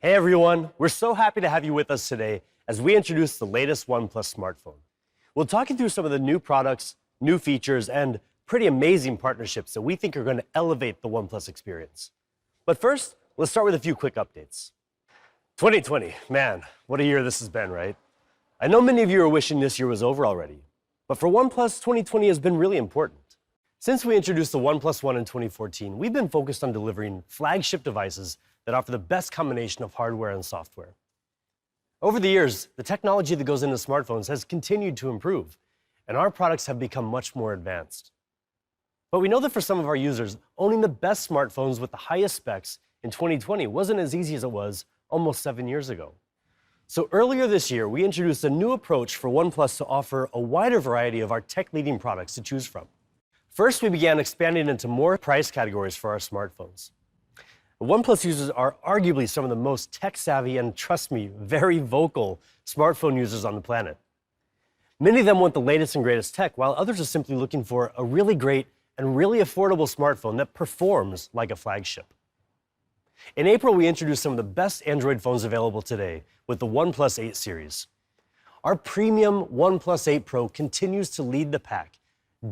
Hey everyone, we're so happy to have you with us today as we introduce the latest OnePlus smartphone. We'll talk you through some of the new products, new features, and pretty amazing partnerships that we think are going to elevate the OnePlus experience. But first, let's start with a few quick updates. 2020, man, what a year this has been, right? I know many of you are wishing this year was over already, but for OnePlus, 2020 has been really important. Since we introduced the OnePlus One in 2014, we've been focused on delivering flagship devices that offer the best combination of hardware and software. Over the years, the technology that goes into smartphones has continued to improve, and our products have become much more advanced. But we know that for some of our users, owning the best smartphones with the highest specs in 2020 wasn't as easy as it was almost 7 years ago. So earlier this year, we introduced a new approach for OnePlus to offer a wider variety of our tech-leading products to choose from. First, we began expanding into more price categories for our smartphones. OnePlus users are arguably some of the most tech-savvy and, trust me, very vocal smartphone users on the planet. Many of them want the latest and greatest tech, while others are simply looking for a really great and really affordable smartphone that performs like a flagship. In April, we introduced some of the best Android phones available today with the OnePlus 8 series. Our premium OnePlus 8 Pro continues to lead the pack,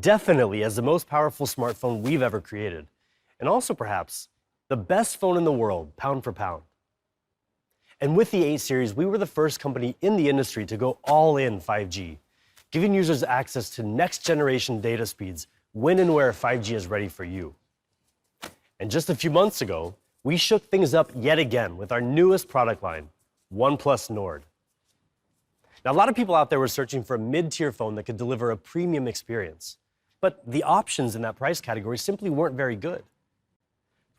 definitely as the most powerful smartphone we've ever created, and also perhaps the best phone in the world, pound for pound. And with the 8 series, we were the first company in the industry to go all in 5G, giving users access to next-generation data speeds when and where 5G is ready for you. And just a few months ago, we shook things up yet again with our newest product line, OnePlus Nord. Now, a lot of people out there were searching for a mid-tier phone that could deliver a premium experience, but the options in that price category simply weren't very good.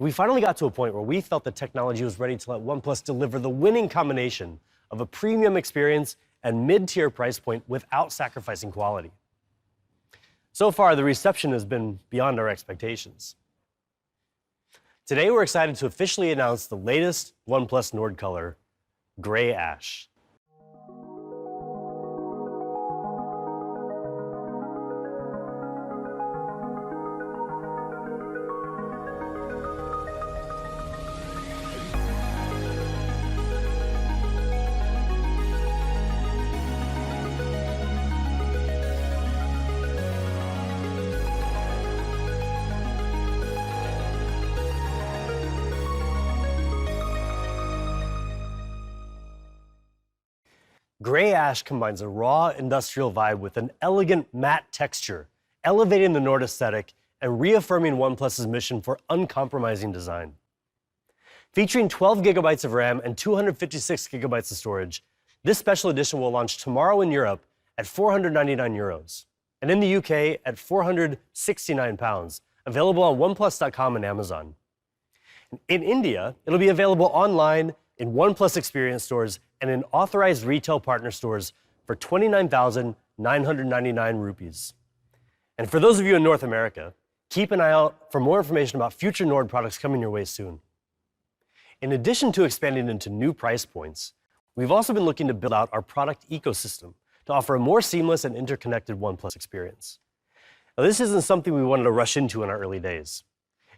We finally got to a point where we felt the technology was ready to let OnePlus deliver the winning combination of a premium experience and mid-tier price point without sacrificing quality. So far, the reception has been beyond our expectations. Today, we're excited to officially announce the latest OnePlus Nord color, Gray Ash. Gray Ash combines a raw industrial vibe with an elegant matte texture, elevating the Nord aesthetic and reaffirming OnePlus's mission for uncompromising design. Featuring 12 gigabytes of RAM and 256 gigabytes of storage, this special edition will launch tomorrow in Europe at €499, and in the UK at £469, available on OnePlus.com and Amazon. In India, it'll be available online in OnePlus Experience stores and in authorized retail partner stores for 29,999 rupees. And for those of you in North America, keep an eye out for more information about future Nord products coming your way soon. In addition to expanding into new price points, we've also been looking to build out our product ecosystem to offer a more seamless and interconnected OnePlus experience. Now, this isn't something we wanted to rush into in our early days.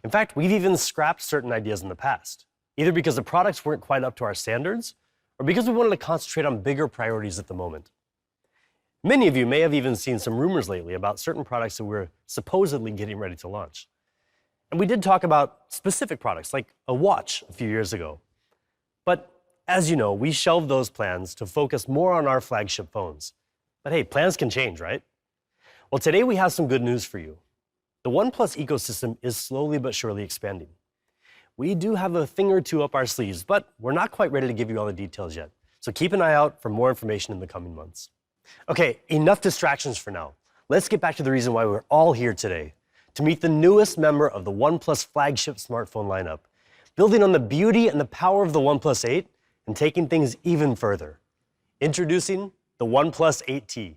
In fact, we've even scrapped certain ideas in the past, either because the products weren't quite up to our standards or because we wanted to concentrate on bigger priorities at the moment. Many of you may have even seen some rumors lately about certain products that we're supposedly getting ready to launch. And we did talk about specific products, like a watch a few years ago. But as you know, we shelved those plans to focus more on our flagship phones. But hey, plans can change, right? Well, today we have some good news for you. The OnePlus ecosystem is slowly but surely expanding. We do have a thing or two up our sleeves, but we're not quite ready to give you all the details yet. So keep an eye out for more information in the coming months. Okay, enough distractions for now. Let's get back to the reason why we're all here today, to meet the newest member of the OnePlus flagship smartphone lineup, building on the beauty and the power of the OnePlus 8 and taking things even further. Introducing the OnePlus 8T.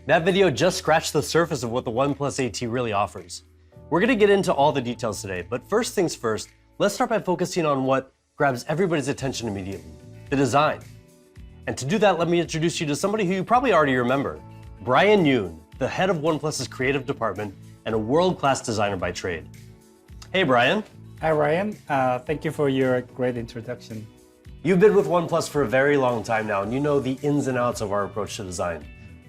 That video just scratched the surface of what the OnePlus 8T really offers. We're gonna get into all the details today, but first things first, let's start by focusing on what grabs everybody's attention immediately, the design. And to do that, let me introduce you to somebody who you probably already remember, Brian Yoon, the head of OnePlus's creative department and a world-class designer by trade. Hey, Brian. Hi, Ryan. Thank you for your great introduction. You've been with OnePlus for a very long time now, and you know the ins and outs of our approach to design.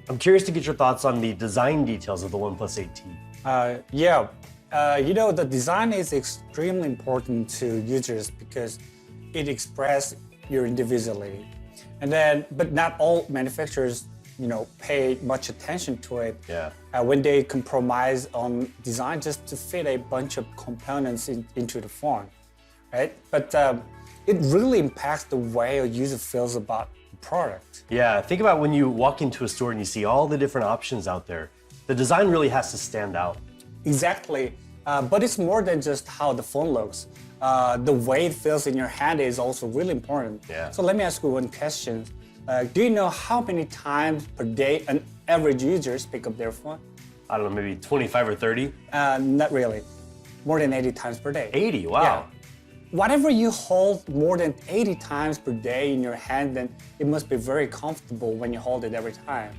I'm curious to get your thoughts on the design details of the OnePlus 8T. The design is extremely important to users because it expresses your individuality. But not all manufacturers, pay much attention to it. Yeah. When they compromise on design just to fit a bunch of components into the phone, right? But it really impacts the way a user feels about the product. Yeah, think about when you walk into a store and you see all the different options out there. The design really has to stand out. Exactly, but it's more than just how the phone looks. The way it feels in your hand is also really important. Yeah. So let me ask you one question. Do you know how many times per day an average user pick up their phone? I don't know, maybe 25 or 30? Not really. More than 80 times per day. 80, wow. Yeah. Whatever you hold more than 80 times per day in your hand, then it must be very comfortable when you hold it every time.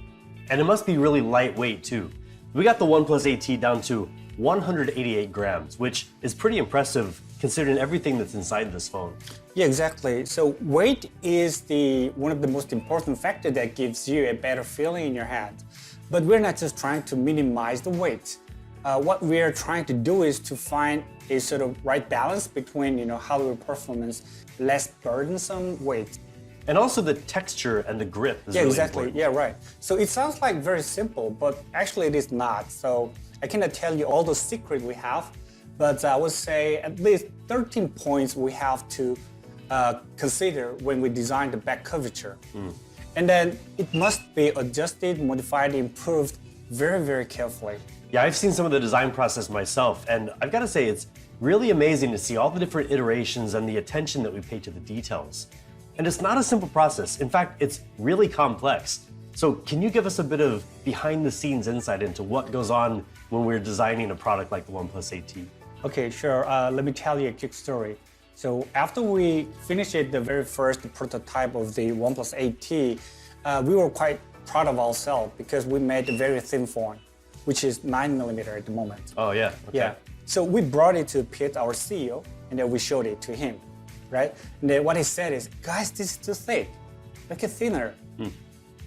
And it must be really lightweight too. We got the OnePlus 8T down to 188 grams, which is pretty impressive considering everything that's inside this phone. Yeah, exactly. So weight is one of the most important factors that gives you a better feeling in your hand. But we're not just trying to minimize the weight. What we are trying to do is to find a sort of right balance between, hardware performance, less burdensome weight. And also the texture and the grip is really exactly. important. Yeah, right. So it sounds like very simple, but actually it is not. So I cannot tell you all the secret we have, but I would say at least 13 points we have to consider when we design the back curvature. And then it must be adjusted, modified, improved very, very carefully. Yeah, I've seen some of the design process myself, and I've got to say it's really amazing to see all the different iterations and the attention that we pay to the details. And it's not a simple process. In fact, it's really complex. So can you give us a bit of behind the scenes insight into what goes on when we're designing a product like the OnePlus 8T? Okay, sure. Let me tell you a quick story. So after we finished the very first prototype of the OnePlus 8T, we were quite proud of ourselves because we made a very thin phone, which is 9mm at the moment. Oh, yeah. Okay. Yeah. So we brought it to Pete, our CEO, and then we showed it to him, right? And then what he said is, guys, this is too thick. Make it thinner.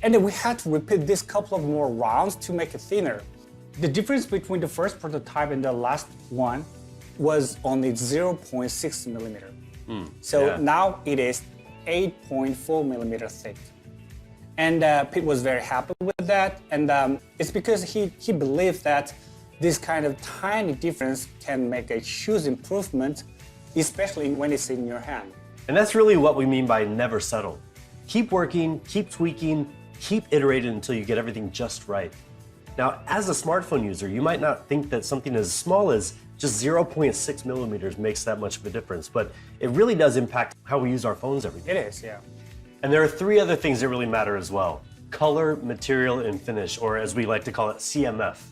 And then we had to repeat this couple of more rounds to make it thinner. The difference between the first prototype and the last one was only 0.6mm. So now it is 8.4mm thick. And Pete was very happy with that. And it's because he believed that this kind of tiny difference can make a huge improvement, especially when it's in your hand. And that's really what we mean by never settle. Keep working, keep tweaking, keep iterating until you get everything just right. Now, as a smartphone user, you might not think that something as small as just 0.6mm makes that much of a difference, but it really does impact how we use our phones every day. It is, yeah. And there are three other things that really matter as well: color, material, and finish, or as we like to call it, CMF.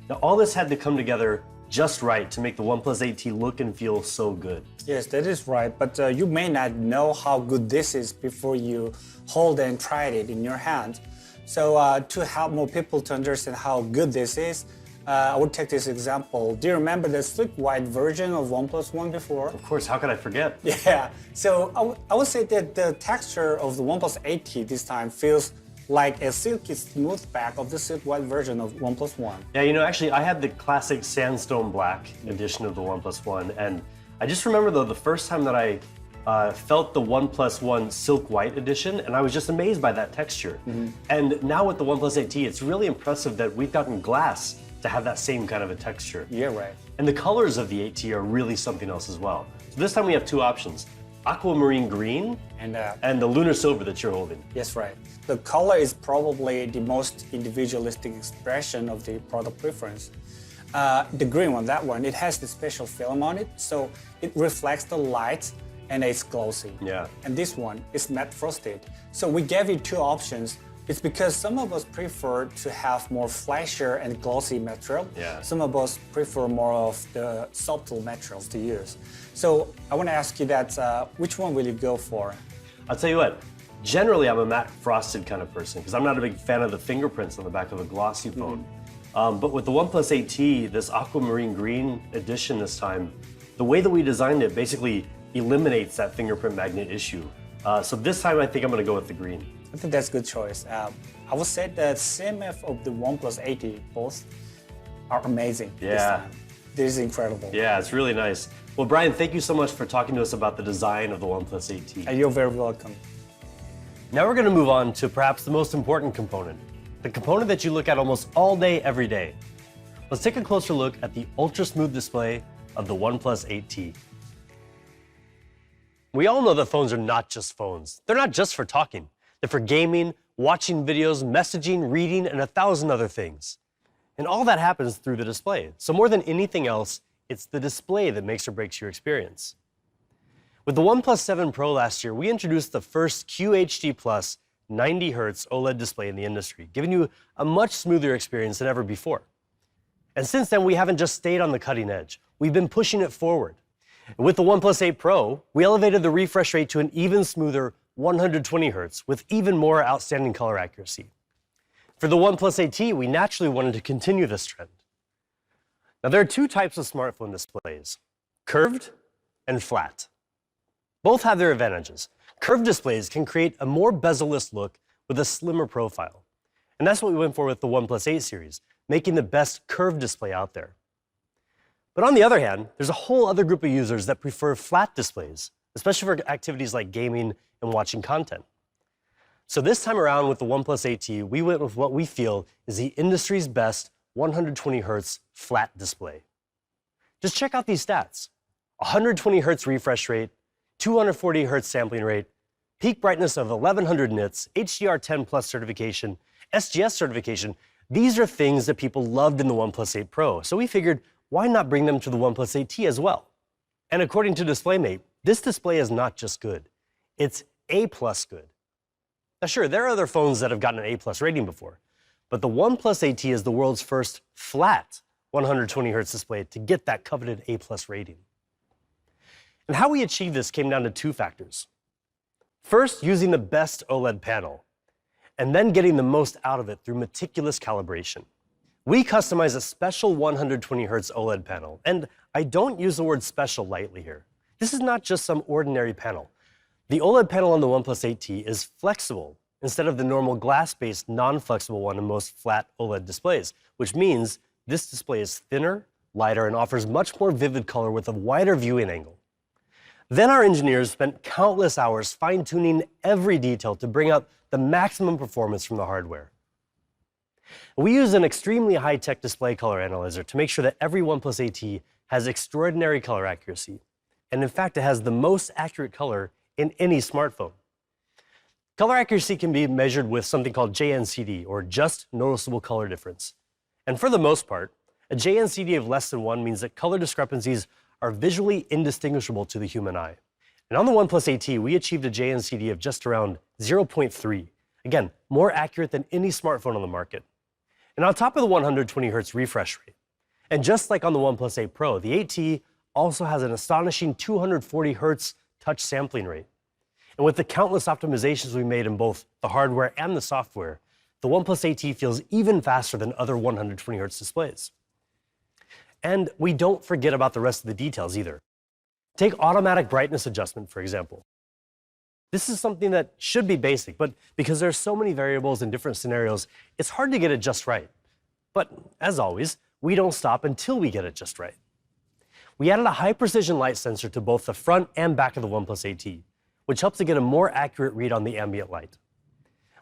Now, all this had to come together just right to make the OnePlus 8T look and feel so good. Yes, that is right, but you may not know how good this is before you hold and try it in your hand. So to help more people to understand how good this is, I would take this example. Do you remember the slick white version of OnePlus One before? Of course, how could I forget? Yeah, so I would say that the texture of the OnePlus 8T this time feels like a silky smooth back of the silk white version of OnePlus One. Yeah, actually, I had the classic sandstone black edition of the OnePlus One, and I just remember though the first time that I felt the OnePlus One Silk White edition, and I was just amazed by that texture. And now with the OnePlus 8T, it's really impressive that we've gotten glass to have that same kind of a texture. Yeah, right. And the colors of the 8T are really something else as well. So this time we have two options: aquamarine green and the lunar silver that you're holding. Yes, right. The color is probably the most individualistic expression of the product preference. The green one, that one, it has the special film on it, so it reflects the light and it's glossy. Yeah. And this one is matte frosted. So we gave you two options. It's because some of us prefer to have more flashier and glossy material. Yeah. Some of us prefer more of the subtle materials to use. So I want to ask you that, which one will you go for? I'll tell you what, generally I'm a matte frosted kind of person because I'm not a big fan of the fingerprints on the back of a glossy phone. But with the OnePlus 8T, this aquamarine green edition this time, the way that we designed it basically eliminates that fingerprint magnet issue. So this time I think I'm going to go with the green. I think that's a good choice. I would say the CMF of the OnePlus 8T both are amazing. Yeah. This is incredible. Yeah, it's really nice. Well, Brian, thank you so much for talking to us about the design of the OnePlus 8T. You're very welcome. Now we're going to move on to perhaps the most important component, the component that you look at almost all day, every day. Let's take a closer look at the ultra-smooth display of the OnePlus 8T. We all know that phones are not just phones. They're not just for talking. They're for gaming, watching videos, messaging, reading, and 1,000 other things. And all that happens through the display. So more than anything else, it's the display that makes or breaks your experience. With the OnePlus 7 Pro last year, we introduced the first QHD+ 90Hz OLED display in the industry, giving you a much smoother experience than ever before. And since then, we haven't just stayed on the cutting edge. We've been pushing it forward. And with the OnePlus 8 Pro, we elevated the refresh rate to an even smoother 120 Hz with even more outstanding color accuracy. For the OnePlus 8T, we naturally wanted to continue this trend. Now, there are two types of smartphone displays, curved and flat. Both have their advantages. Curved displays can create a more bezel-less look with a slimmer profile. And that's what we went for with the OnePlus 8 series, making the best curved display out there. But on the other hand, there's a whole other group of users that prefer flat displays, especially for activities like gaming and watching content. So this time around with the OnePlus 8T, we went with what we feel is the industry's best 120 Hz flat display. Just check out these stats. 120 Hz refresh rate, 240 Hz sampling rate, peak brightness of 1100 nits, HDR10 Plus certification, SGS certification. These are things that people loved in the OnePlus 8 Pro. So we figured, why not bring them to the OnePlus 8T as well? And according to DisplayMate, this display is not just good. It's A+ good. Now sure, there are other phones that have gotten an A+ rating before, but the OnePlus 8T is the world's first flat 120 Hz display to get that coveted A+ rating. And how we achieved this came down to two factors. First, using the best OLED panel, and then getting the most out of it through meticulous calibration. We customize a special 120 Hz OLED panel, and I don't use the word special lightly here. This is not just some ordinary panel. The OLED panel on the OnePlus 8T is flexible instead of the normal glass-based non-flexible one in most flat OLED displays, which means this display is thinner, lighter, and offers much more vivid color with a wider viewing angle. Then our engineers spent countless hours fine-tuning every detail to bring out the maximum performance from the hardware. We use an extremely high-tech display color analyzer to make sure that every OnePlus 8T has extraordinary color accuracy. And in fact, it has the most accurate color in any smartphone. Color accuracy can be measured with something called JNCD, or Just Noticeable Color Difference. And for the most part, a JNCD of less than 1 means that color discrepancies are visually indistinguishable to the human eye. And on the OnePlus 8T, we achieved a JNCD of just around 0.3. Again, more accurate than any smartphone on the market. And on top of the 120 Hz refresh rate, and just like on the OnePlus 8 Pro, the 8T also has an astonishing 240 Hz touch sampling rate. And with the countless optimizations we made in both the hardware and the software, the OnePlus 8T feels even faster than other 120 Hz displays. And we don't forget about the rest of the details either. Take automatic brightness adjustment, for example. This is something that should be basic, but because there are so many variables in different scenarios, it's hard to get it just right. But as always, we don't stop until we get it just right. We added a high-precision light sensor to both the front and back of the OnePlus 8T, which helps to get a more accurate read on the ambient light.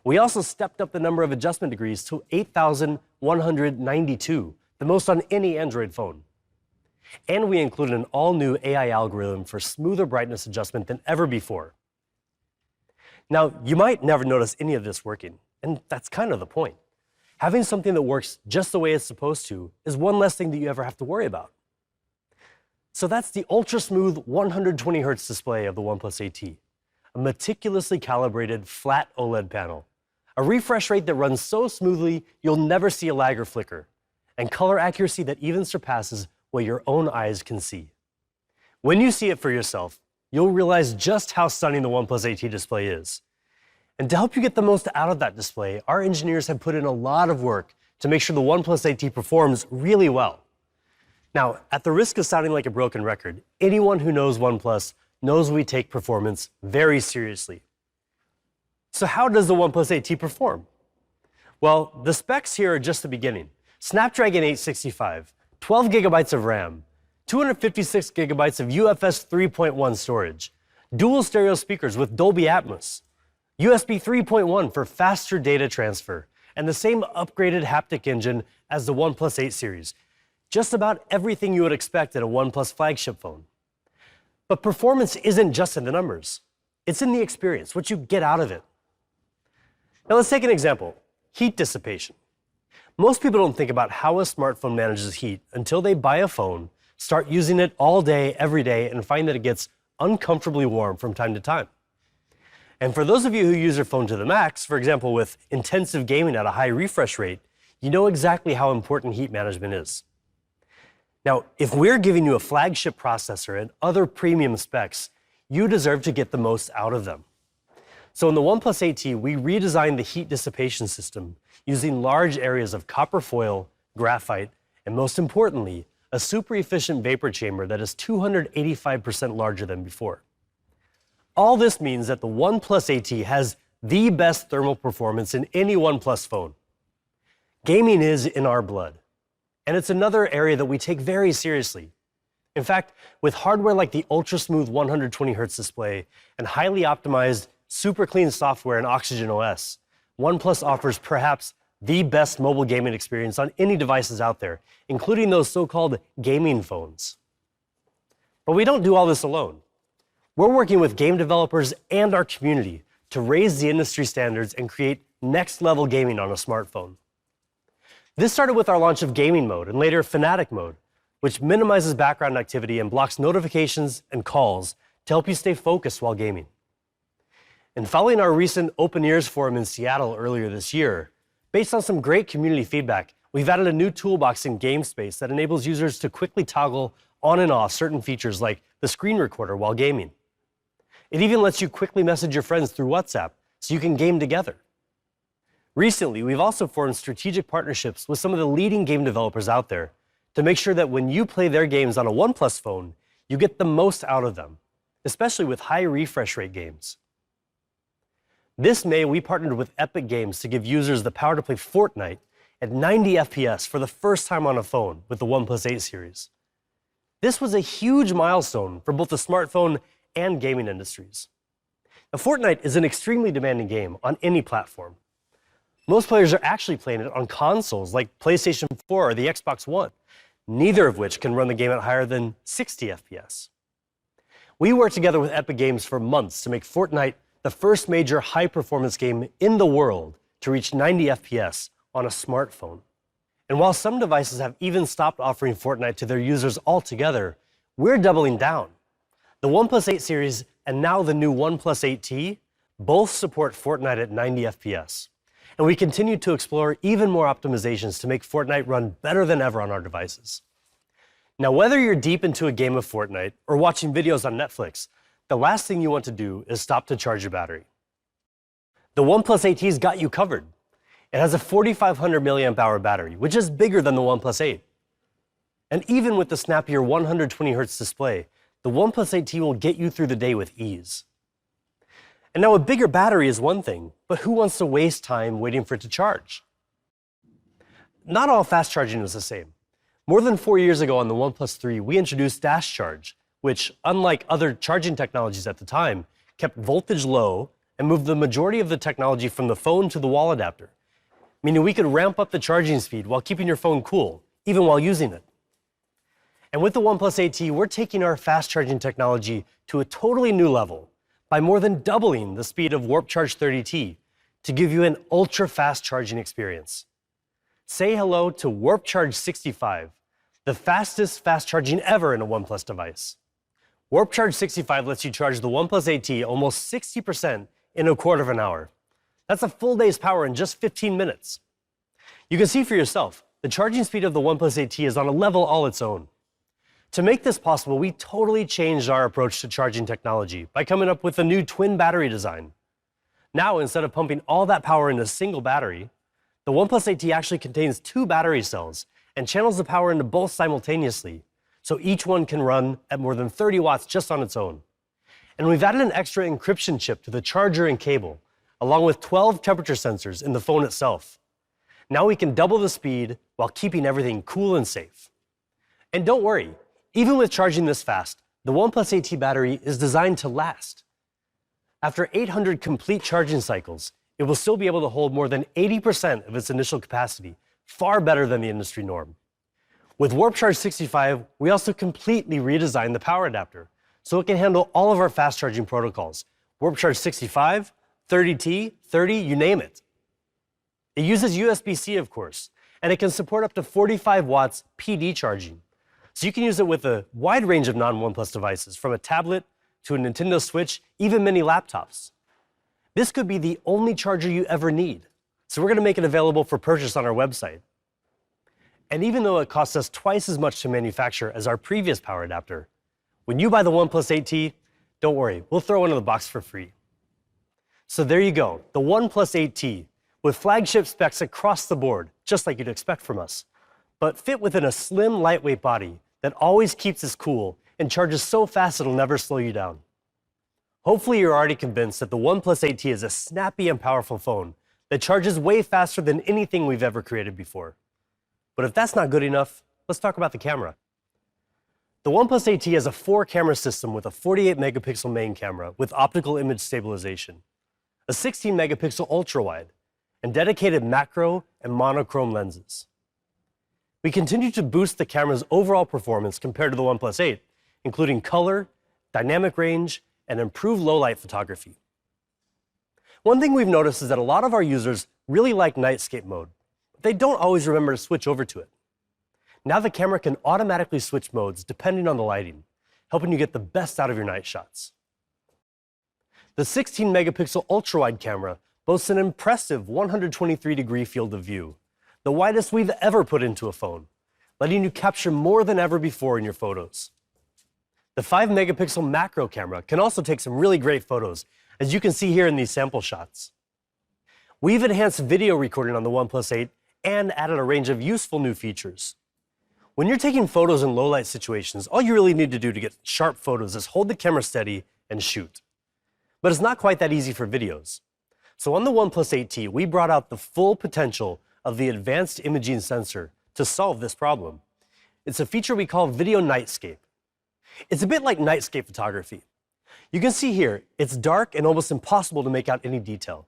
We also stepped up the number of adjustment degrees to 8,192, the most on any Android phone. And we included an all-new AI algorithm for smoother brightness adjustment than ever before. Now, you might never notice any of this working, and that's kind of the point. Having something that works just the way it's supposed to is one less thing that you ever have to worry about. So that's the ultra-smooth 120 Hz display of the OnePlus 8T, a meticulously calibrated flat OLED panel, a refresh rate that runs so smoothly you'll never see a lag or flicker, and color accuracy that even surpasses what your own eyes can see. When you see it for yourself, you'll realize just how stunning the OnePlus 8T display is. And to help you get the most out of that display, our engineers have put in a lot of work to make sure the OnePlus 8T performs really well. Now, at the risk of sounding like a broken record, anyone who knows OnePlus knows we take performance very seriously. So how does the OnePlus 8T perform? Well, the specs here are just the beginning. SnapDragon 865, 12 gigabytes of RAM, 256 gigabytes of UFS 3.1 storage, dual stereo speakers with Dolby Atmos, USB 3.1 for faster data transfer, and the same upgraded haptic engine as the OnePlus 8 series. Just about everything you would expect in a OnePlus flagship phone. But performance isn't just in the numbers. It's in the experience, what you get out of it. Now let's take an example, heat dissipation. Most people don't think about how a smartphone manages heat until they buy a phone, start using it all day, every day, and find that it gets uncomfortably warm from time to time. And for those of you who use your phone to the max, for example with intensive gaming at a high refresh rate, you know exactly how important heat management is. Now, if we're giving you a flagship processor and other premium specs, you deserve to get the most out of them. So in the OnePlus 8T, we redesigned the heat dissipation system using large areas of copper foil, graphite, and most importantly, a super efficient vapor chamber that is 285% larger than before. All this means that the OnePlus 8T has the best thermal performance in any OnePlus phone. Gaming is in our blood, and it's another area that we take very seriously. In fact, with hardware like the ultra-smooth 120Hz display and highly optimized, super clean software in Oxygen OS, OnePlus offers perhaps the best mobile gaming experience on any devices out there, including those so-called gaming phones. But we don't do all this alone. We're working with game developers and our community to raise the industry standards and create next-level gaming on a smartphone. This started with our launch of Gaming Mode and later Fanatic Mode, which minimizes background activity and blocks notifications and calls to help you stay focused while gaming. And following our recent Open Ears Forum in Seattle earlier this year, based on some great community feedback, we've added a new toolbox in GameSpace that enables users to quickly toggle on and off certain features like the screen recorder while gaming. It even lets you quickly message your friends through WhatsApp so you can game together. Recently, we've also formed strategic partnerships with some of the leading game developers out there to make sure that when you play their games on a OnePlus phone, you get the most out of them, especially with high refresh rate games. This May, we partnered with Epic Games to give users the power to play Fortnite at 90 FPS for the first time on a phone with the OnePlus 8 series. This was a huge milestone for both the smartphone and gaming industries. Now, Fortnite is an extremely demanding game on any platform. Most players are actually playing it on consoles like PlayStation 4 or the Xbox One, neither of which can run the game at higher than 60 FPS. We worked together with Epic Games for months to make Fortnite the first major high-performance game in the world to reach 90 FPS on a smartphone. And while some devices have even stopped offering Fortnite to their users altogether, we're doubling down. The OnePlus 8 series and now the new OnePlus 8T both support Fortnite at 90 FPS. And we continue to explore even more optimizations to make Fortnite run better than ever on our devices. Now, whether you're deep into a game of Fortnite or watching videos on Netflix, the last thing you want to do is stop to charge your battery. The OnePlus 8T's got you covered. It has a 4,500 milliamp hour battery, which is bigger than the OnePlus 8. And even with the snappier 120Hz display, the OnePlus 8T will get you through the day with ease. And now a bigger battery is one thing, but who wants to waste time waiting for it to charge? Not all fast charging is the same. More than 4 years ago on the OnePlus 3, we introduced Dash Charge, which, unlike other charging technologies at the time, kept voltage low and moved the majority of the technology from the phone to the wall adapter, meaning we could ramp up the charging speed while keeping your phone cool, even while using it. And with the OnePlus 8T, we're taking our fast charging technology to a totally new level by more than doubling the speed of Warp Charge 30T to give you an ultra-fast charging experience. Say hello to Warp Charge 65, the fastest fast charging ever in a OnePlus device. Warp Charge 65 lets you charge the OnePlus 8T almost 60% in a quarter of an hour. That's a full day's power in just 15 minutes. You can see for yourself, the charging speed of the OnePlus 8T is on a level all its own. To make this possible, we totally changed our approach to charging technology by coming up with a new twin battery design. Now, instead of pumping all that power into a single battery, the OnePlus 8T actually contains 2 battery cells and channels the power into both simultaneously, so each one can run at more than 30 watts just on its own. And we've added an extra encryption chip to the charger and cable, along with 12 temperature sensors in the phone itself. Now we can double the speed while keeping everything cool and safe. And don't worry, even with charging this fast, the OnePlus 8T battery is designed to last. After 800 complete charging cycles, it will still be able to hold more than 80% of its initial capacity, far better than the industry norm. With Warp Charge 65, we also completely redesigned the power adapter, so it can handle all of our fast charging protocols. Warp Charge 65, 30T, 30, you name it. It uses USB-C, of course, and it can support up to 45 watts PD charging. So you can use it with a wide range of non-OnePlus devices, from a tablet to a Nintendo Switch, even mini laptops. This could be the only charger you ever need, so we're going to make it available for purchase on our website. And even though it costs us twice as much to manufacture as our previous power adapter, when you buy the OnePlus 8T, don't worry, we'll throw one in the box for free. So there you go, the OnePlus 8T, with flagship specs across the board, just like you'd expect from us, but fit within a slim, lightweight body that always keeps us cool and charges so fast it'll never slow you down. Hopefully you're already convinced that the OnePlus 8T is a snappy and powerful phone that charges way faster than anything we've ever created before. But if that's not good enough, let's talk about the camera. The OnePlus 8T has a 4-camera system with a 48-megapixel main camera with optical image stabilization, a 16-megapixel ultra-wide, and dedicated macro and monochrome lenses. We continue to boost the camera's overall performance compared to the OnePlus 8, including color, dynamic range, and improved low-light photography. One thing we've noticed is that a lot of our users really like Nightscape mode, but they don't always remember to switch over to it. Now the camera can automatically switch modes depending on the lighting, helping you get the best out of your night shots. The 16-megapixel ultra-wide camera boasts an impressive 123-degree field of view, the widest we've ever put into a phone, letting you capture more than ever before in your photos. The 5-megapixel macro camera can also take some really great photos, as you can see here in these sample shots. We've enhanced video recording on the OnePlus 8 and added a range of useful new features. When you're taking photos in low-light situations, all you really need to do to get sharp photos is hold the camera steady and shoot. But it's not quite that easy for videos. So on the OnePlus 8T, we brought out the full potential of the advanced imaging sensor to solve this problem. It's a feature we call Video Nightscape. It's a bit like Nightscape photography. You can see here, it's dark and almost impossible to make out any detail.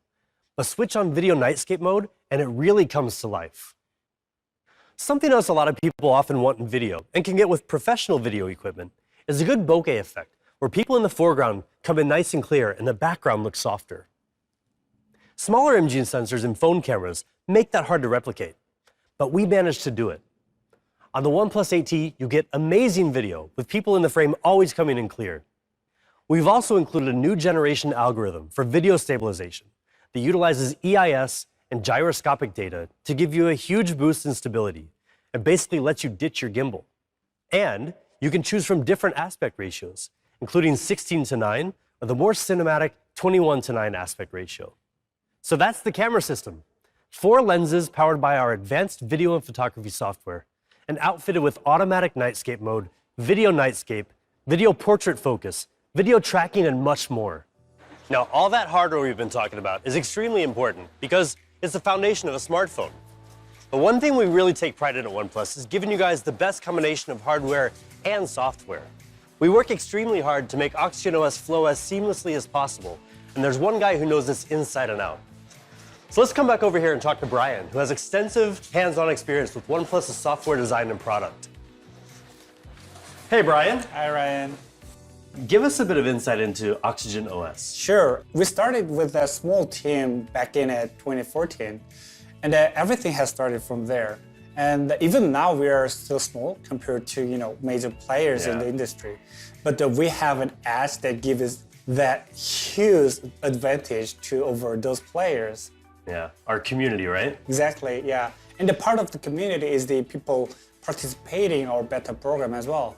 But switch on Video Nightscape mode, and it really comes to life. Something else a lot of people often want in video, and can get with professional video equipment, is a good bokeh effect, where people in the foreground come in nice and clear and the background looks softer. Smaller imaging sensors in phone cameras make that hard to replicate, but we managed to do it. On the OnePlus 8T, you get amazing video with people in the frame always coming in clear. We've also included a new generation algorithm for video stabilization that utilizes EIS and gyroscopic data to give you a huge boost in stability and basically lets you ditch your gimbal. And you can choose from different aspect ratios, including 16:9 or the more cinematic 21:9 aspect ratio. So that's the camera system. 4 lenses powered by our advanced video and photography software, and outfitted with automatic Nightscape mode, Video Nightscape, video portrait focus, video tracking, and much more. Now, all that hardware we've been talking about is extremely important because it's the foundation of a smartphone. But one thing we really take pride in at OnePlus is giving you guys the best combination of hardware and software. We work extremely hard to make OxygenOS flow as seamlessly as possible, and there's one guy who knows this inside and out. So let's come back over here and talk to Brian, who has extensive hands-on experience with OnePlus's software design and product. Hey, Brian. Hi, Ryan. Give us a bit of insight into OxygenOS. Sure. We started with a small team back in 2014, and everything has started from there. And even now, we are still small compared to major players in the industry. But we have an edge that gives us that huge advantage to over those players. Yeah, our community, right? Exactly, yeah. And the part of the community is the people participating in our beta program as well.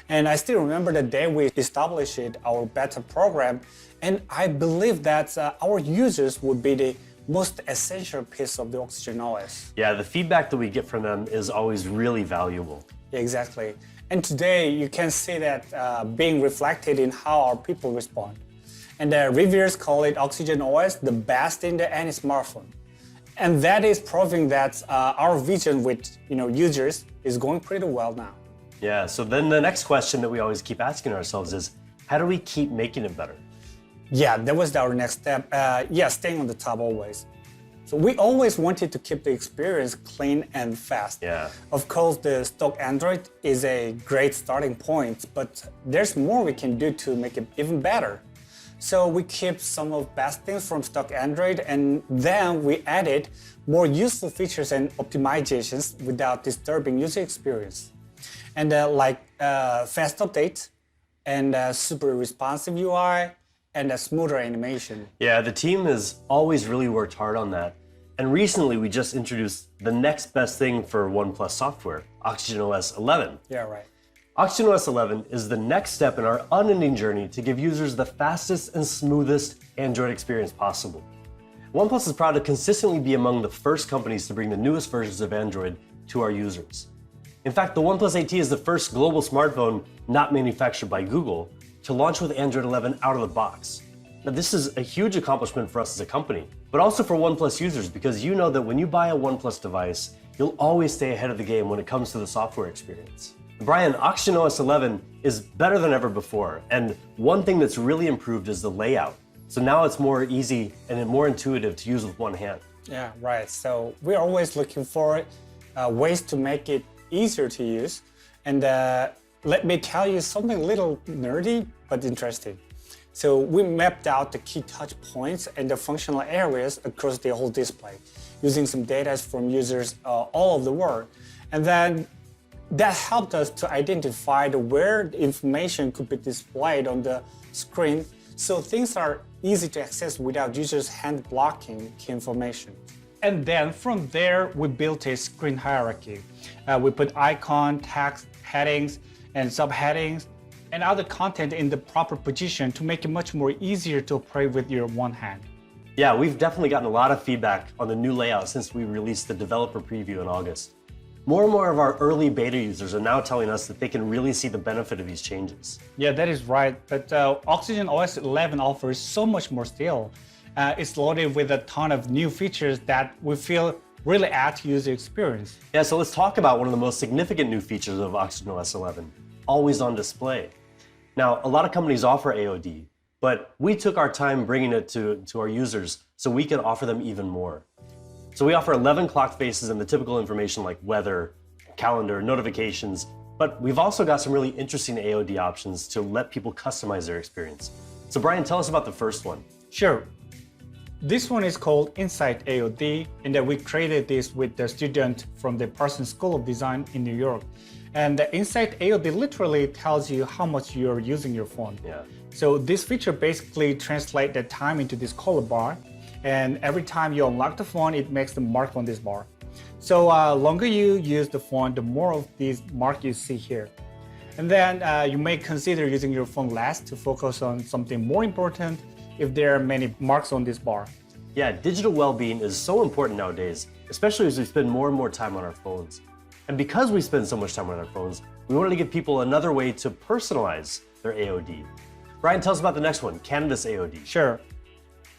And I still remember the day we established our beta program, and I believe that our users would be the most essential piece of the Oxygen OS. Yeah, the feedback that we get from them is always really valuable. Yeah, exactly. And today you can see that being reflected in how our people respond. And the reviewers call it Oxygen OS the best in any smartphone. And that is proving that our vision with users is going pretty well now. Yeah, so then the next question that we always keep asking ourselves is, how do we keep making it better? Yeah, that was our next step. Staying on the top always. So we always wanted to keep the experience clean and fast. Yeah. Of course, the stock Android is a great starting point, but there's more we can do to make it even better. So we keep some of the best things from stock Android, and then we added more useful features and optimizations without disturbing user experience. And fast updates, and super responsive UI, and a smoother animation. Yeah, the team has always really worked hard on that. And recently we just introduced the next best thing for OnePlus software, OxygenOS 11. Yeah, right. OxygenOS 11 is the next step in our unending journey to give users the fastest and smoothest Android experience possible. OnePlus is proud to consistently be among the first companies to bring the newest versions of Android to our users. In fact, the OnePlus 8T is the first global smartphone not manufactured by Google to launch with Android 11 out of the box. Now, this is a huge accomplishment for us as a company, but also for OnePlus users, because you know that when you buy a OnePlus device, you'll always stay ahead of the game when it comes to the software experience. Brian, OxygenOS 11 is better than ever before, and one thing that's really improved is the layout. So now it's more easy and more intuitive to use with one hand. Yeah, right. So we're always looking for ways to make it easier to use. And let me tell you something a little nerdy, but interesting. So we mapped out the key touch points and the functional areas across the whole display, using some data from users all over the world. And then that helped us to identify where the information could be displayed on the screen, so things are easy to access without users hand blocking key information. And then from there, we built a screen hierarchy. We put icon, text, headings, and subheadings, and other content in the proper position to make it much more easier to operate with your one hand. Yeah, we've definitely gotten a lot of feedback on the new layout since we released the developer preview in August. More and more of our early beta users are now telling us that they can really see the benefit of these changes. Yeah, that is right. But OxygenOS 11 offers so much more still. It's loaded with a ton of new features that we feel really add to user experience. Yeah, so let's talk about one of the most significant new features of OxygenOS 11, always on display. Now, a lot of companies offer AOD, but we took our time bringing it to our users so we can offer them even more. So we offer 11 clock faces and the typical information like weather, calendar, notifications, but we've also got some really interesting AOD options to let people customize their experience. So Brian, tell us about the first one. Sure. This one is called Insight AOD, and we created this with the student from the Parsons School of Design in New York. And the Insight AOD literally tells you how much you're using your phone. Yeah. So this feature basically translates the time into this color bar. And every time you unlock the phone, it makes the mark on this bar. So longer you use the phone, the more of these marks you see here. And then you may consider using your phone less to focus on something more important if there are many marks on this bar. Yeah, digital well-being is so important nowadays, especially as we spend more and more time on our phones. And because we spend so much time on our phones, we wanted to give people another way to personalize their AOD. Brian, tell us about the next one, Canvas AOD. Sure.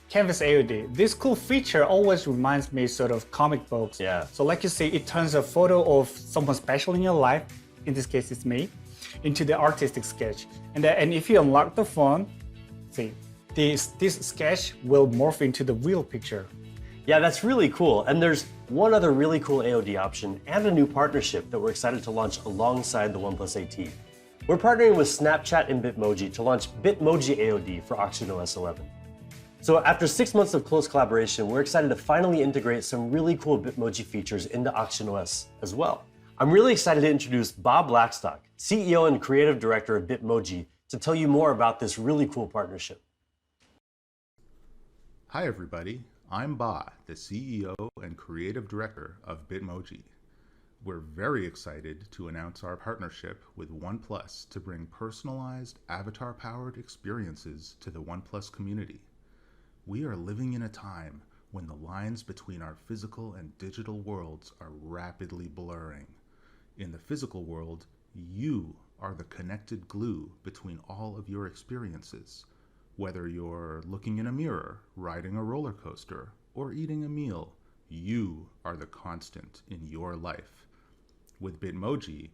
Canvas AOD. This cool feature always reminds me sort of comic books. Yeah. So like you see, it turns a photo of someone special in your life, in this case it's me, into the artistic sketch. And if you unlock the phone, see, this sketch will morph into the real picture. Yeah, that's really cool. And there's one other really cool AOD option and a new partnership that we're excited to launch alongside the OnePlus 8T. We're partnering with Snapchat and Bitmoji to launch Bitmoji AOD for OxygenOS 11. So after 6 months of close collaboration, we're excited to finally integrate some really cool Bitmoji features into OxygenOS as well. I'm really excited to introduce Bob Blackstock, CEO and Creative Director of Bitmoji, to tell you more about this really cool partnership. Hi everybody, I'm Ba, the CEO and Creative Director of Bitmoji. We're very excited to announce our partnership with Oneplus to bring personalized, avatar-powered experiences to the OnePlus community. We are living in a time when the lines between our physical and digital worlds are rapidly blurring. In the physical world, you are the connected glue between all of your experiences. Whether you're looking in a mirror, riding a roller coaster, or eating a meal, you are the constant in your life. With Bitmoji,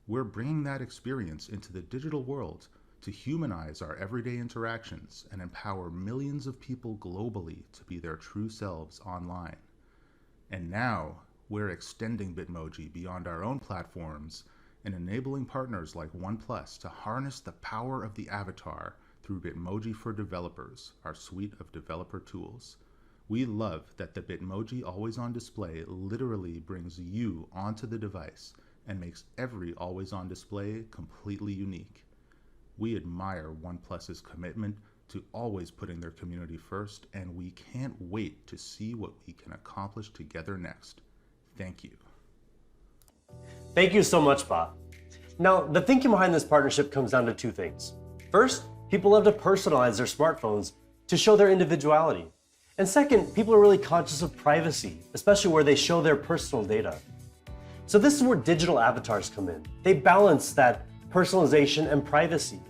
we're bringing that experience into the digital world to humanize our everyday interactions and empower millions of people globally to be their true selves online. And now, we're extending Bitmoji beyond our own platforms and enabling partners like OnePlus to harness the power of the avatar through Bitmoji for Developers, our suite of developer tools. We love that the Bitmoji Always On display literally brings you onto the device and makes every Always On display completely unique. We admire OnePlus's commitment to always putting their community first, and we can't wait to see what we can accomplish together next. Thank you. Thank you so much, Ba. Now, the thinking behind this partnership comes down to two things. First, people love to personalize their smartphones to show their individuality. And second, people are really conscious of privacy, especially where they show their personal data. So this is where digital avatars come in. They balance that personalization and privacy.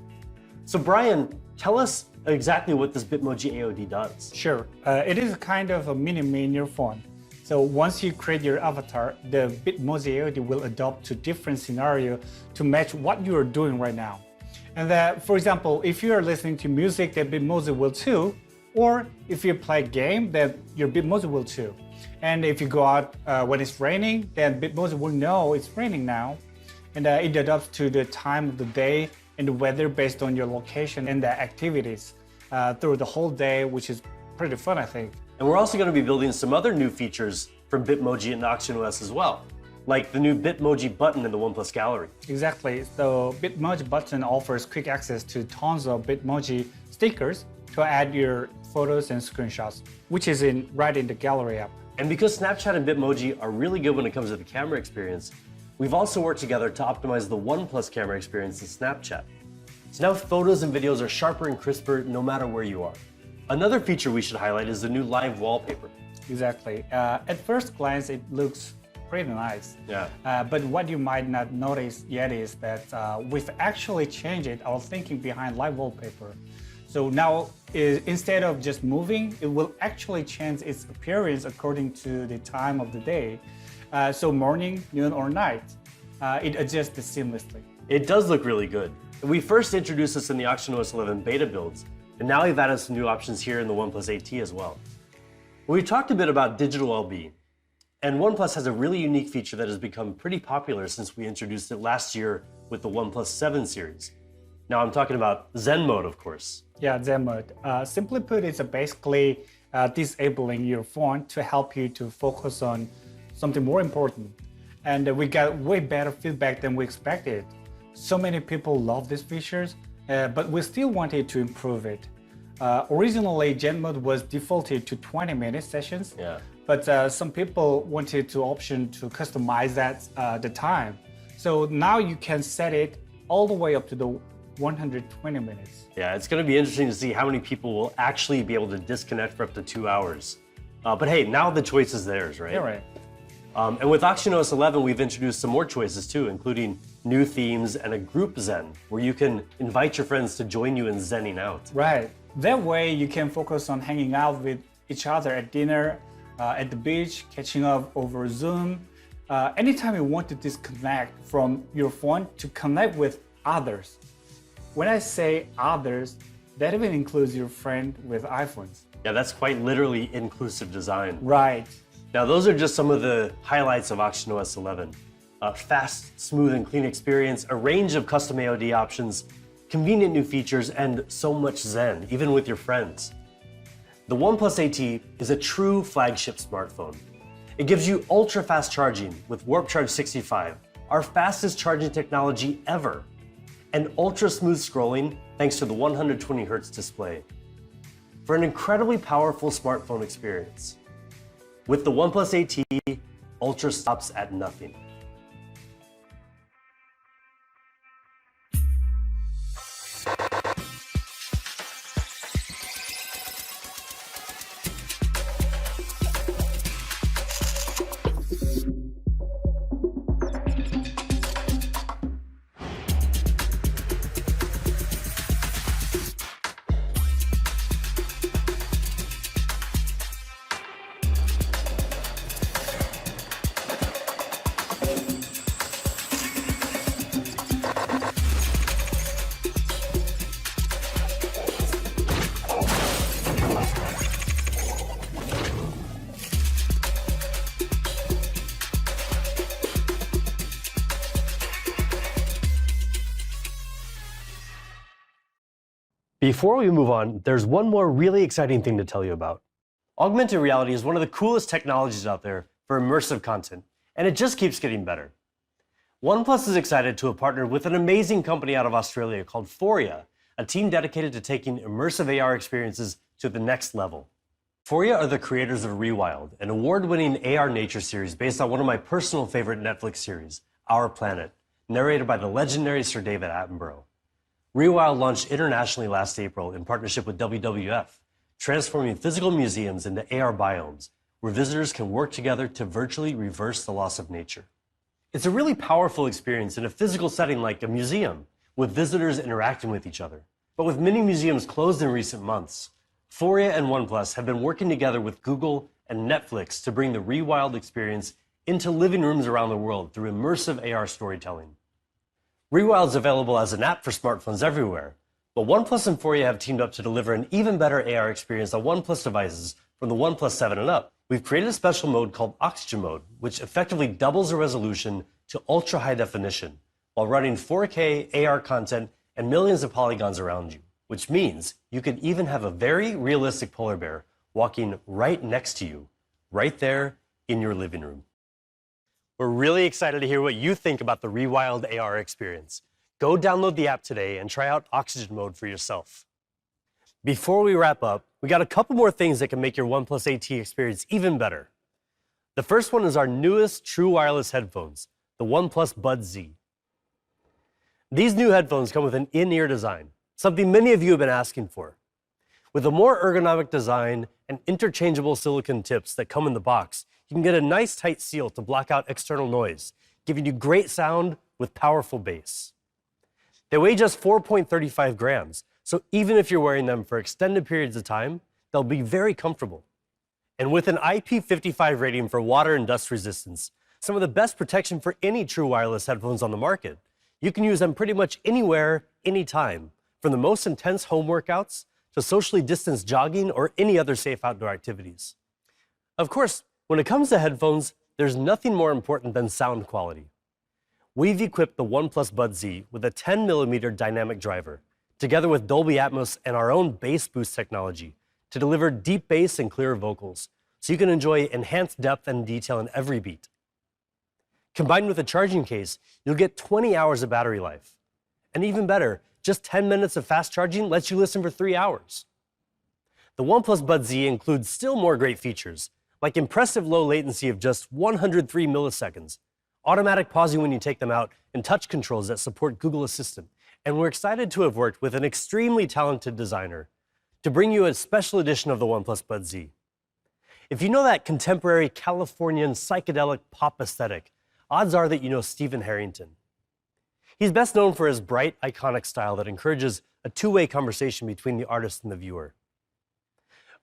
So Brian, tell us exactly what this Bitmoji AOD does. Sure. It is kind of a mini-me in your phone. So once you create your avatar, the Bitmoji AOD will adapt to different scenarios to match what you are doing right now. And that, for example, if you are listening to music, then Bitmoji will too. Or if you play a game, then your Bitmoji will too. And if you go out when it's raining, then Bitmoji will know it's raining now. And it adapts to the time of the day and the weather based on your location and the activities through the whole day, which is pretty fun, I think. And we're also going to be building some other new features from Bitmoji and OxygenOS as well, like the new Bitmoji button in the OnePlus Gallery. Exactly. The Bitmoji button offers quick access to tons of Bitmoji stickers to add your photos and screenshots, which is right in the Gallery app. And because Snapchat and Bitmoji are really good when it comes to the camera experience, we've also worked together to optimize the OnePlus camera experience in Snapchat. So now photos and videos are sharper and crisper no matter where you are. Another feature we should highlight is the new live wallpaper. Exactly. At first glance, it looks pretty nice. Yeah. But what you might not notice yet is that we've actually changed our thinking behind live wallpaper. So now, instead of just moving, it will actually change its appearance according to the time of the day. So morning, noon, or night, it adjusts seamlessly. It does look really good. We first introduced this in the OxygenOS 11 beta builds, and now we've added some new options here in the OnePlus 8T as well. We talked a bit about digital well-being, and OnePlus has a really unique feature that has become pretty popular since we introduced it last year with the OnePlus 7 series. Now I'm talking about Zen Mode, of course. Yeah, Zen Mode. Simply put, it's basically disabling your phone to help you to focus on something more important. And we got way better feedback than we expected. So many people love these features, but we still wanted to improve it. Originally, Zen Mode was defaulted to 20-minute sessions, but some people wanted the option to customize that the time. So now you can set it all the way up to the 120 minutes. Yeah, it's going to be interesting to see how many people will actually be able to disconnect for up to 2 hours. But hey, now the choice is theirs, right? Yeah, right. And with OxygenOS 11, we've introduced some more choices too, including new themes and a group Zen, where you can invite your friends to join you in Zenning out. Right. That way you can focus on hanging out with each other at dinner, at the beach, catching up over Zoom. Anytime you want to disconnect from your phone to connect with others. When I say others, that even includes your friend with iPhones. Yeah, that's quite literally inclusive design. Right. Now, those are just some of the highlights of OxygenOS 11. Fast, smooth, and clean experience, a range of custom AOD options, convenient new features, and so much Zen, even with your friends. The OnePlus 8T is a true flagship smartphone. It gives you ultra-fast charging with Warp Charge 65, our fastest charging technology ever, and ultra-smooth scrolling thanks to the 120Hz display. for an incredibly powerful smartphone experience. With the OnePlus AT, Ultra stops at nothing. Before we move on, there's one more really exciting thing to tell you about. Augmented reality is one of the coolest technologies out there for immersive content, and it just keeps getting better. OnePlus is excited to have partnered with an amazing company out of Australia called Foria, a team dedicated to taking immersive AR experiences to the next level. Foria are the creators of Rewild, an award-winning AR nature series based on one of my personal favorite Netflix series, Our Planet, narrated by the legendary Sir David Attenborough. Rewild launched internationally last April in partnership with WWF, transforming physical museums into AR biomes, where visitors can work together to virtually reverse the loss of nature. It's a really powerful experience in a physical setting like a museum, with visitors interacting with each other. But with many museums closed in recent months, Foria and OnePlus have been working together with Google and Netflix to bring the Rewild experience into living rooms around the world through immersive AR storytelling. Rewild is available as an app for smartphones everywhere, but OnePlus and Foria have teamed up to deliver an even better AR experience on OnePlus devices from the OnePlus 7 and up. We've created a special mode called Oxygen Mode, which effectively doubles the resolution to ultra high definition while running 4K AR content and millions of polygons around you, which means you could even have a very realistic polar bear walking right next to you, right there in your living room. We're really excited to hear what you think about the Rewild AR experience. Go download the app today and try out Oxygen Mode for yourself. Before we wrap up, we got a couple more things that can make your OnePlus AT experience even better. The first one is our newest true wireless headphones, the OnePlus Buds Z. These new headphones come with an in-ear design, something many of you have been asking for. With a more ergonomic design and interchangeable silicone tips that come in the box, you can get a nice tight seal to block out external noise, giving you great sound with powerful bass. They weigh just 4.35 grams, so even if you're wearing them for extended periods of time, they'll be very comfortable. And with an IP55 rating for water and dust resistance, some of the best protection for any true wireless headphones on the market, you can use them pretty much anywhere, anytime, from the most intense home workouts to socially distanced jogging or any other safe outdoor activities. Of course, when it comes to headphones, there's nothing more important than sound quality. We've equipped the OnePlus Buds Z with a 10mm dynamic driver, together with Dolby Atmos and our own bass boost technology, to deliver deep bass and clear vocals, so you can enjoy enhanced depth and detail in every beat. Combined with a charging case, you'll get 20 hours of battery life. And even better, just 10 minutes of fast charging lets you listen for 3 hours. The OnePlus Buds Z includes still more great features, like impressive low latency of just 103 milliseconds, automatic pausing when you take them out, and touch controls that support Google Assistant. And we're excited to have worked with an extremely talented designer to bring you a special edition of the OnePlus Buds Z. If you know that contemporary Californian psychedelic pop aesthetic, odds are that you know Stephen Harrington. He's best known for his bright, iconic style that encourages a two-way conversation between the artist and the viewer.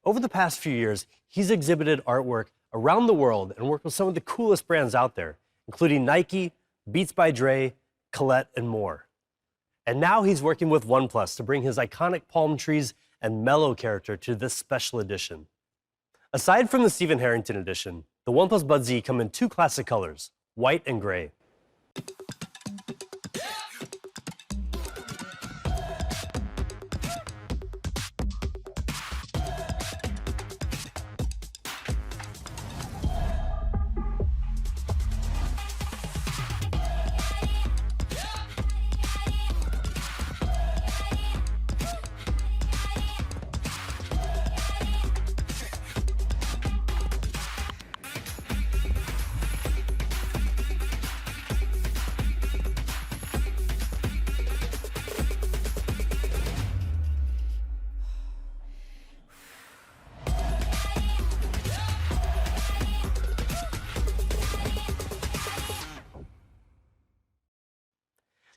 Over the past few years, he's exhibited artwork around the world and worked with some of the coolest brands out there, including Nike, Beats by Dre, Colette, and more. And now he's working with OnePlus to bring his iconic palm trees and mellow character to this special edition. Aside from the Stephen Harrington edition, the OnePlus Buds Z come in two classic colors, white and gray.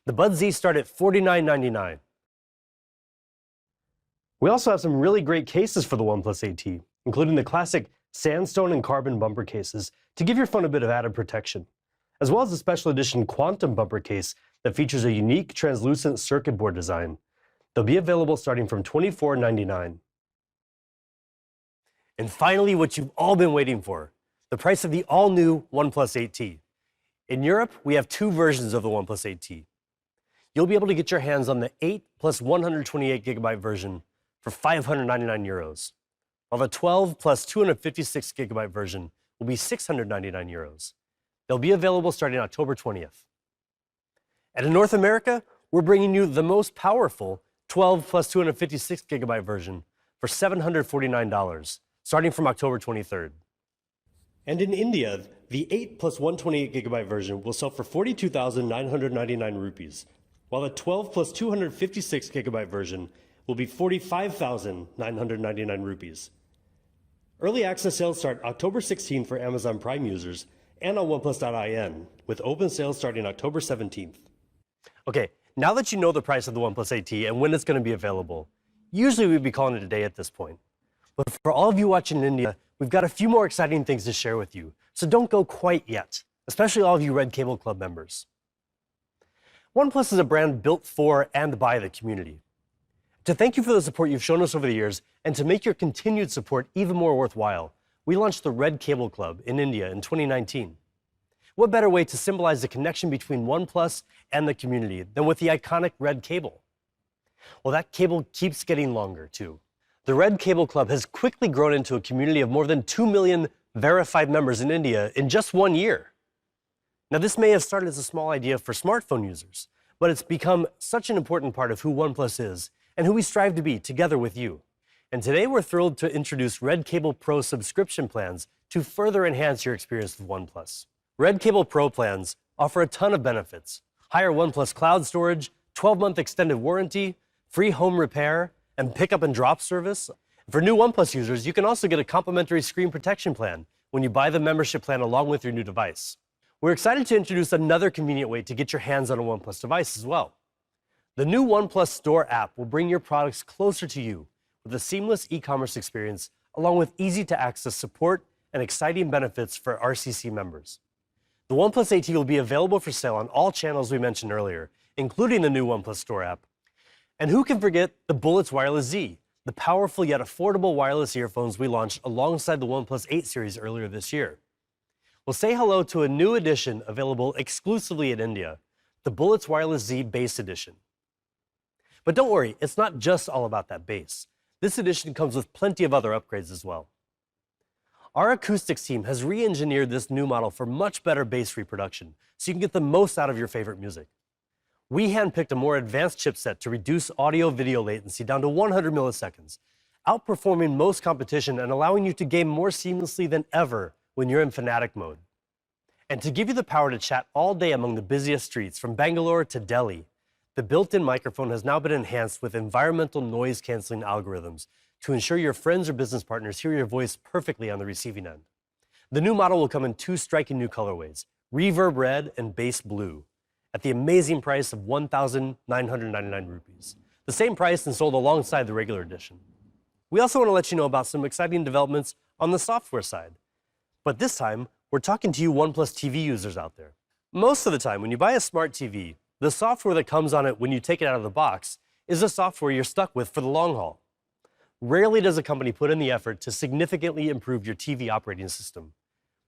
The Buds Z start at $49.99. We also have some really great cases for the OnePlus 8T, including the classic sandstone and carbon bumper cases to give your phone a bit of added protection, as well as the special edition quantum bumper case that features a unique translucent circuit board design. They'll be available starting from $24.99. And finally, what you've all been waiting for, the price of the all-new OnePlus 8T. In Europe, we have two versions of the OnePlus 8T. You'll be able to get your hands on the 8 plus 128GB version for €599, while the 12 plus 256GB version will be €699. They'll be available starting October 20th. And in North America, we're bringing you the most powerful 12 plus 256GB version for $749, starting from October 23rd. And in India, the 8 plus 128GB version will sell for 42,999 rupees, while the 12 plus 256GB version will be 45,999 rupees. Early access sales start October 16th for Amazon Prime users and on OnePlus.in, with open sales starting October 17th. Okay, now that you know the price of the OnePlus 8T and when it's going to be available, usually we'd be calling it a day at this point. But for all of you watching in India, we've got a few more exciting things to share with you, so don't go quite yet, especially all of you Red Cable Club members. OnePlus is a brand built for and by the community. To thank you for the support you've shown us over the years, and to make your continued support even more worthwhile, we launched the Red Cable Club in India in 2019. What better way to symbolize the connection between OnePlus and the community than with the iconic red cable? Well, that cable keeps getting longer, too. The Red Cable Club has quickly grown into a community of more than 2 million verified members in India in just 1 year. Now, this may have started as a small idea for smartphone users, but it's become such an important part of who OnePlus is and who we strive to be together with you. And today we're thrilled to introduce Red Cable Pro subscription plans to further enhance your experience with OnePlus. Red Cable Pro plans offer a ton of benefits: higher OnePlus cloud storage, 12-month extended warranty, free home repair, and pickup and drop service. For new OnePlus users, you can also get a complimentary screen protection plan when you buy the membership plan along with your new device. We're excited to introduce another convenient way to get your hands on a OnePlus device as well. The new Oneplus Store App will bring your products closer to you with a seamless e-commerce experience, along with easy-to-access support and exciting benefits for RCC members. The OnePlus 8T will be available for sale on all channels we mentioned earlier, including the new Oneplus Store App. And who can forget the Bullets Wireless Z, the powerful yet affordable wireless earphones we launched alongside the OnePlus 8 series earlier this year. We'll say hello to a new edition available exclusively in India, the Bullets Wireless Z Base Edition. But don't worry, it's not just all about that bass. This edition comes with plenty of other upgrades as well. Our acoustics team has re-engineered this new model for much better bass reproduction, so you can get the most out of your favorite music. We handpicked a more advanced chipset to reduce audio-video latency down to 100 milliseconds, outperforming most competition and allowing you to game more seamlessly than ever when you're in Fanatic mode. And to give you the power to chat all day among the busiest streets from Bangalore to Delhi, the built-in microphone has now been enhanced with environmental noise-canceling algorithms to ensure your friends or business partners hear your voice perfectly on the receiving end. The new model will come in two striking new colorways, Reverb Red and Bass Blue, at the amazing price of 1,999 rupees, the same price and sold alongside the regular edition. We also want to let you know about some exciting developments on the software side. But this time, we're talking to you OnePlus TV users out there. Most of the time, when you buy a smart TV, the software that comes on it when you take it out of the box is the software you're stuck with for the long haul. Rarely does a company put in the effort to significantly improve your TV operating system.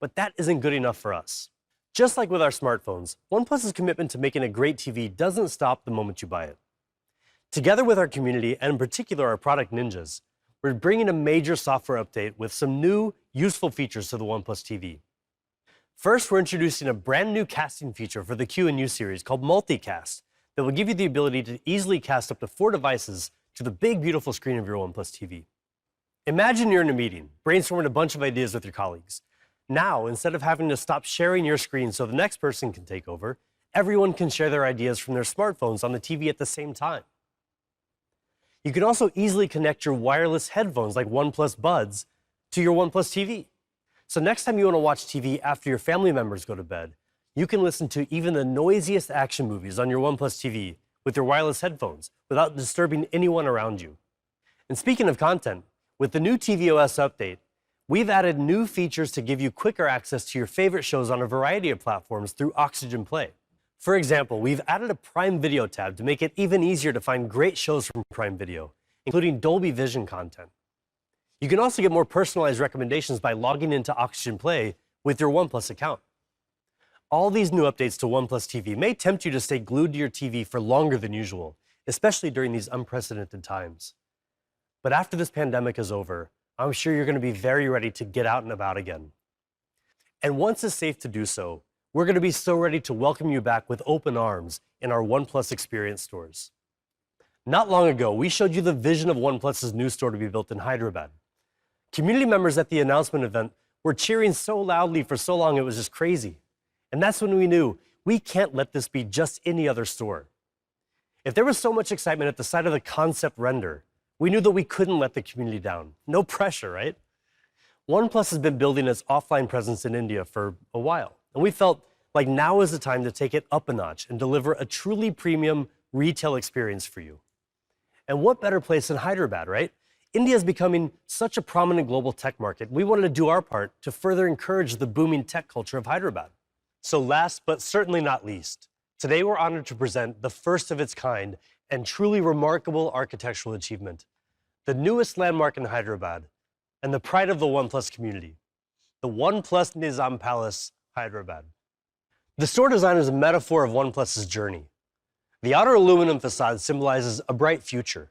But that isn't good enough for us. Just like with our smartphones, OnePlus's commitment to making a great TV doesn't stop the moment you buy it. Together with our community, and in particular our product ninjas, we're bringing a major software update with some new, useful features to the OnePlus TV. First, we're introducing a brand new casting feature for the Q&U series called Multicast that will give you the ability to easily cast up to 4 devices to the big, beautiful screen of your OnePlus TV. Imagine you're in a meeting, brainstorming a bunch of ideas with your colleagues. Now, instead of having to stop sharing your screen so the next person can take over, everyone can share their ideas from their smartphones on the TV at the same time. You can also easily connect your wireless headphones like OnePlus Buds to your OnePlus TV. So next time you want to watch TV after your family members go to bed, You can listen to even the noisiest action movies on your OnePlus TV with your wireless headphones without disturbing anyone around you. And speaking of content, with the new tvOS update, we've added new features to give you quicker access to your favorite shows on a variety of platforms through Oxygen Play. For example, we've added a Prime Video tab to make it even easier to find great shows from Prime Video, including Dolby Vision content. You can also get more personalized recommendations by logging into Oxygen Play with your OnePlus account. All these new updates to OnePlus TV may tempt you to stay glued to your TV for longer than usual, especially during these unprecedented times. But after this pandemic is over, I'm sure you're going to be very ready to get out and about again. And once it's safe to do so, we're going to be so ready to welcome you back with open arms in our OnePlus Experience stores. Not long ago, we showed you the vision of OnePlus's new store to be built in Hyderabad. Community members at the announcement event were cheering so loudly for so long it was just crazy. And that's when we knew we can't let this be just any other store. If there was so much excitement at the sight of the concept render, we knew that we couldn't let the community down. No pressure, right? OnePlus has been building its offline presence in India for a while, and we felt like now is the time to take it up a notch and deliver a truly premium retail experience for you. And what better place than Hyderabad, right? India is becoming such a prominent global tech market. We wanted to do our part to further encourage the booming tech culture of Hyderabad. So last but certainly not least, today we're honored to present the first of its kind and truly remarkable architectural achievement, the newest landmark in Hyderabad and the pride of the OnePlus community, the OnePlus Nizam Palace, Hyderabad. The store design is a metaphor of OnePlus's journey. The outer aluminum facade symbolizes a bright future.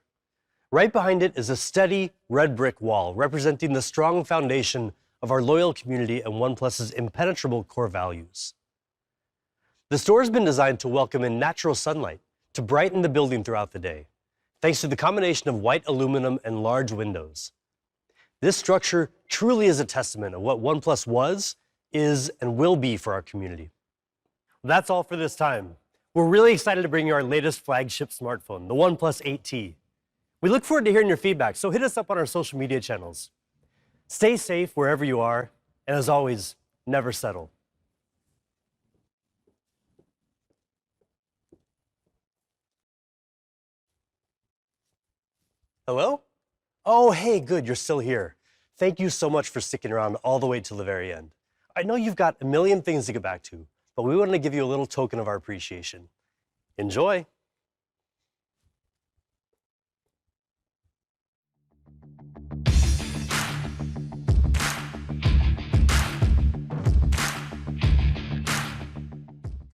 Right behind it is a steady red brick wall representing the strong foundation of our loyal community and OnePlus's impenetrable core values. The store has been designed to welcome in natural sunlight to brighten the building throughout the day, thanks to the combination of white aluminum and large windows. This structure truly is a testament of what OnePlus was, is, and will be for our community. That's all for this time. We're really excited to bring you our latest flagship smartphone, the OnePlus 8T. We look forward to hearing your feedback, so hit us up on our social media channels. Stay safe wherever you are, and as always, never settle. Hello? Oh, hey, good, you're still here. Thank you so much for sticking around all the way till the very end. I know you've got a million things to get back to, but we wanted to give you a little token of our appreciation. Enjoy.